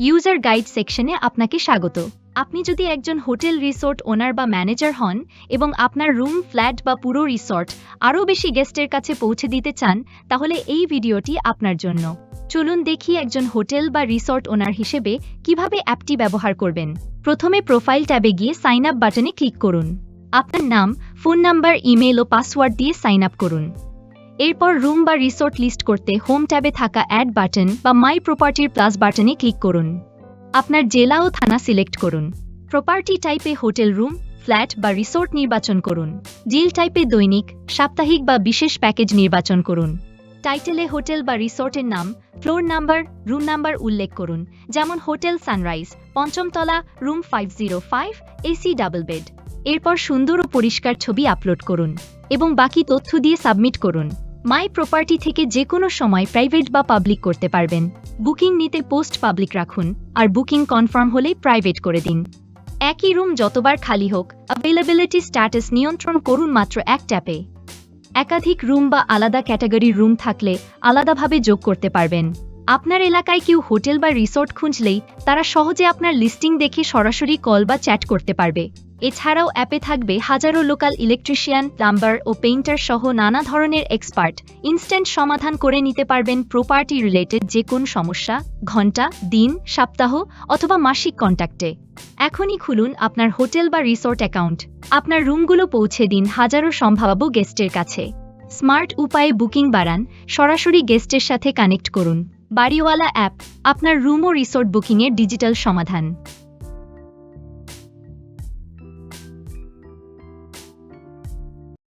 User guide সেকশনে আপনাকে স্বাগত। আপনি যদি একজন হোটেল রিসোর্ট ওনার বা ম্যানেজার হন এবং আপনার রুম, ফ্ল্যাট বা পুরো রিসোর্ট আরও বেশি গেস্টের কাছে পৌঁছে দিতে চান, তাহলে এই ভিডিওটি আপনার জন্য। চলুন দেখি একজন হোটেল বা রিসোর্ট ওনার হিসেবে কিভাবে অ্যাপটি ব্যবহার করবেন। প্রথমে প্রোফাইল ট্যাবে গিয়ে সাইন আপ বাটনে ক্লিক করুন। আপনার নাম, ফোন নাম্বার, ইমেল ও পাসওয়ার্ড দিয়ে সাইন আপ করুন। এরপর রুম বা রিসোর্ট লিস্ট করতে হোম ট্যাবে থাকা অ্যাড বাটন বা মাই প্রপার্টির প্লাস বাটনে ক্লিক করুন। আপনার জেলা ও থানা সিলেক্ট করুন। প্রপার্টি টাইপে হোটেল রুম, ফ্ল্যাট বা রিসোর্ট নির্বাচন করুন। ডিল টাইপে দৈনিক, সাপ্তাহিক বা বিশেষ প্যাকেজ নির্বাচন করুন। টাইটেলে হোটেল বা রিসোর্টের নাম, ফ্লোর নাম্বার, রুম নাম্বার উল্লেখ করুন, যেমন হোটেল সানরাইজ, ৫ম তলা, রুম 505, এসি ডাবল বেড। এরপর সুন্দর ও পরিষ্কার ছবি আপলোড করুন এবং বাকি তথ্য দিয়ে সাবমিট করুন। মাই প্রপার্টি থেকে যে কোনো সময় প্রাইভেট বা পাবলিক করতে পারবেন। বুকিং নিতে পোস্ট পাবলিক রাখুন, আর বুকিং কনফার্ম হলেই প্রাইভেট করে দিন। একই রুম যতবার খালি হোক, অ্যাভেলেবিলিটি স্ট্যাটাস নিয়ন্ত্রণ করুন মাত্র এক ট্যাপে। একাধিক রুম বা আলাদা ক্যাটাগরির রুম থাকলে আলাদাভাবে যোগ করতে পারবেন। আপনার এলাকায় কেউ হোটেল বা রিসোর্ট খুঁজলেই তারা সহজে আপনার লিস্টিং দেখে সরাসরি কল বা চ্যাট করতে পারবে। এছাড়াও অ্যাপে থাকবে হাজারো লোকাল ইলেকট্রিশিয়ান, প্লাম্বার ও পেইন্টার সহ নানা ধরনের এক্সপার্ট। ইনস্ট্যান্ট সমাধান করে নিতে পারবেন প্রপার্টি রিলেটেড যে কোন সমস্যা, ঘন্টা, দিন, সপ্তাহ অথবা মাসিক কন্ট্যাক্টে। এখনই খুলুন আপনার হোটেল বা রিসোর্ট অ্যাকাউন্ট। আপনার রুমগুলো পৌঁছে দিন হাজারো সম্ভাব্য গেস্টের কাছে। স্মার্ট উপায়ে বুকিং বাড়ান, সরাসরি গেস্টের সাথে কানেক্ট করুন। বাড়িওয়ালা অ্যাপ, আপনার রুম ও রিসোর্ট বুকিংয়ের ডিজিটাল সমাধান।